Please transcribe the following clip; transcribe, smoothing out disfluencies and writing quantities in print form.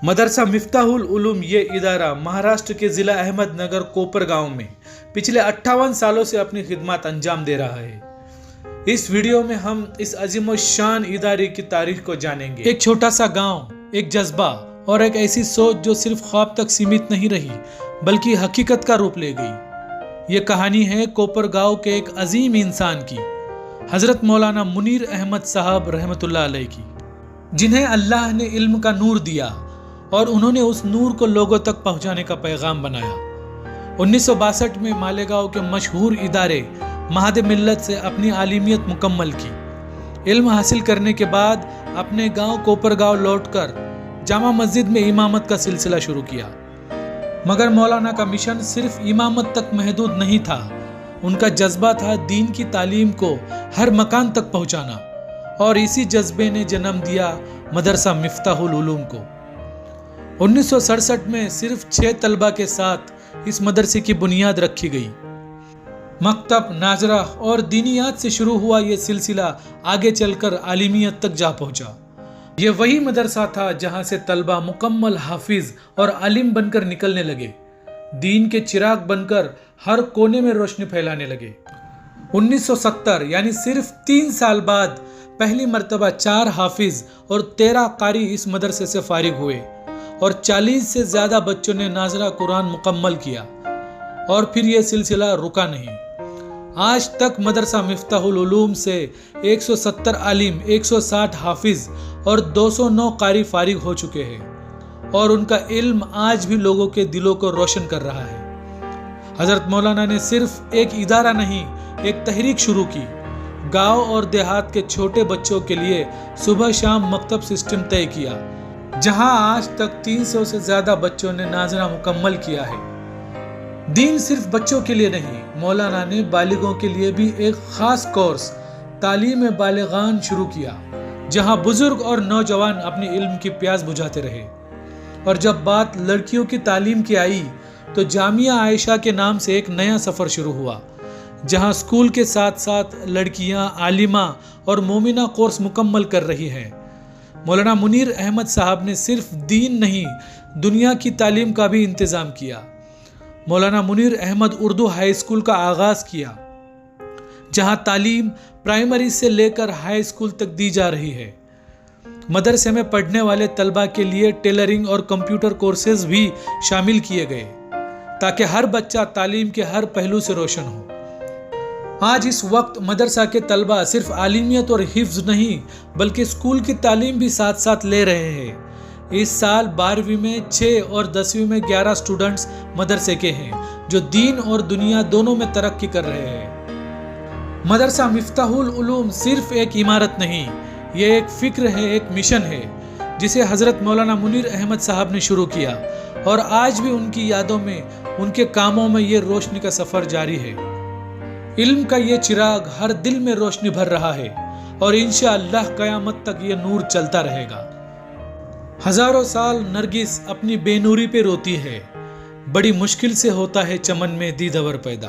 मदरसा मिफ्ताहुल उलूम ये इदारा महाराष्ट्र के ज़िला अहमदनगर कोपर गांव में पिछले 58 सालों से अपनी खिदमत अंजाम दे रहा है। इस वीडियो में हम इस अजीम शान इदारे की तारीख को जानेंगे। एक छोटा सा गांव, एक जज्बा और एक ऐसी सोच जो सिर्फ ख्वाब तक सीमित नहीं रही बल्कि हकीकत का रूप ले गई। ये कहानी है कोपर गांव के एक अजीम इंसान की, हजरत मौलाना मुनीर अहमद साहब रहमतुल्लाह अलैह की, जिन्हें अल्लाह ने इल्म का नूर दिया और उन्होंने उस नूर को लोगों तक पहुंचाने का पैगाम बनाया। 1962 में मालेगांव के मशहूर इदारे महद मिल्लत से अपनी आलिमियत मुकम्मल की। इल्म हासिल करने के बाद अपने गांव कोपर गांव लौटकर जामा मस्जिद में इमामत का सिलसिला शुरू किया। मगर मौलाना का मिशन सिर्फ इमामत तक महदूद नहीं था। उनका जज्बा था दीन की तालीम को हर मकान तक पहुंचाना, और इसी जज्बे ने जन्म दिया मदरसा मिफ्ताहुल उलूम को। 1967 में सिर्फ 6 तलबा के साथ इस मदरसे की बुनियाद रखी गई। मकतब, नाजरा और दीनियात से शुरू हुआ ये सिलसिला आगे चलकर आलिमियत तक जा पहुंचा। ये वही मदरसा था जहां से तलबा मुकम्मल हाफिज और आलिम बनकर निकलने लगे, दीन के चिराग बनकर हर कोने में रोशनी फैलाने लगे। 1970 यानी सिर्फ 3 साल बाद पहली मर्तबा 4 हाफिज और 13 कारी इस मदरसे से फारिग हुए और 40 से ज्यादा बच्चों ने नाजरा कुरान मुकम्मल किया। और फिर यह सिलसिला रुका नहीं। आज तक मदरसा मिफ्ताहुल उलूम से 170 आलिम, 160 हाफिज और 209 कारी फारिग हो चुके हैं, और उनका इल्म आज भी लोगों के दिलों को रोशन कर रहा है। हजरत मौलाना ने सिर्फ एक इदारा नहीं, एक तहरीक शुरू की। गांव और देहात के छोटे बच्चों के लिए सुबह शाम मकतब सिस्टम तय किया, जहां आज तक 300 से ज्यादा बच्चों ने नाजरा मुकम्मल किया है। दीन सिर्फ बच्चों के लिए नहीं, मौलाना ने बालिगों के लिए भी एक खास कोर्स तालीम बालिगान शुरू किया, जहां बुजुर्ग और नौजवान अपनी इल्म की प्यास बुझाते रहे। और जब बात लड़कियों की तालीम की आई तो जामिया आयशा के नाम से एक नया सफर शुरू हुआ, जहां स्कूल के साथ साथ लड़कियां आलिमा और मोमिना कोर्स मुकम्मल कर रही हैं। मौलाना मुनीर अहमद साहब ने सिर्फ दीन नहीं, दुनिया की तालीम का भी इंतजाम किया। मौलाना मुनीर अहमद उर्दू हाई स्कूल का आगाज किया, जहां तालीम प्राइमरी से लेकर हाई स्कूल तक दी जा रही है। मदरसे में पढ़ने वाले तलबा के लिए टेलरिंग और कंप्यूटर कोर्सेज भी शामिल किए गए, ताकि हर बच्चा तालीम के हर पहलू से रोशन हो। आज इस वक्त मदरसा के तलबा सिर्फ आलिमियत और हिफ्ज नहीं बल्कि स्कूल की तालीम भी साथ साथ ले रहे हैं। इस साल 12वीं में 6 और 10वीं में 11 स्टूडेंट्स मदरसे के हैं, जो दीन और दुनिया दोनों में तरक्की कर रहे हैं। मदरसा मिफ्ताहुल उलूम सिर्फ एक इमारत नहीं, ये एक फिक्र है, एक मिशन है, जिसे हजरत मौलाना मुनीर अहमद साहब ने शुरू किया, और आज भी उनकी यादों में, उनके कामों में ये रोशनी का सफर जारी है। इल्म का ये चिराग हर दिल में रोशनी भर रहा है, और इंशाअल्लाह क़यामत तक ये नूर चलता रहेगा। हजारों साल नरगिस अपनी बेनूरी पे रोती है, बड़ी मुश्किल से होता है चमन में दीदवर पैदा।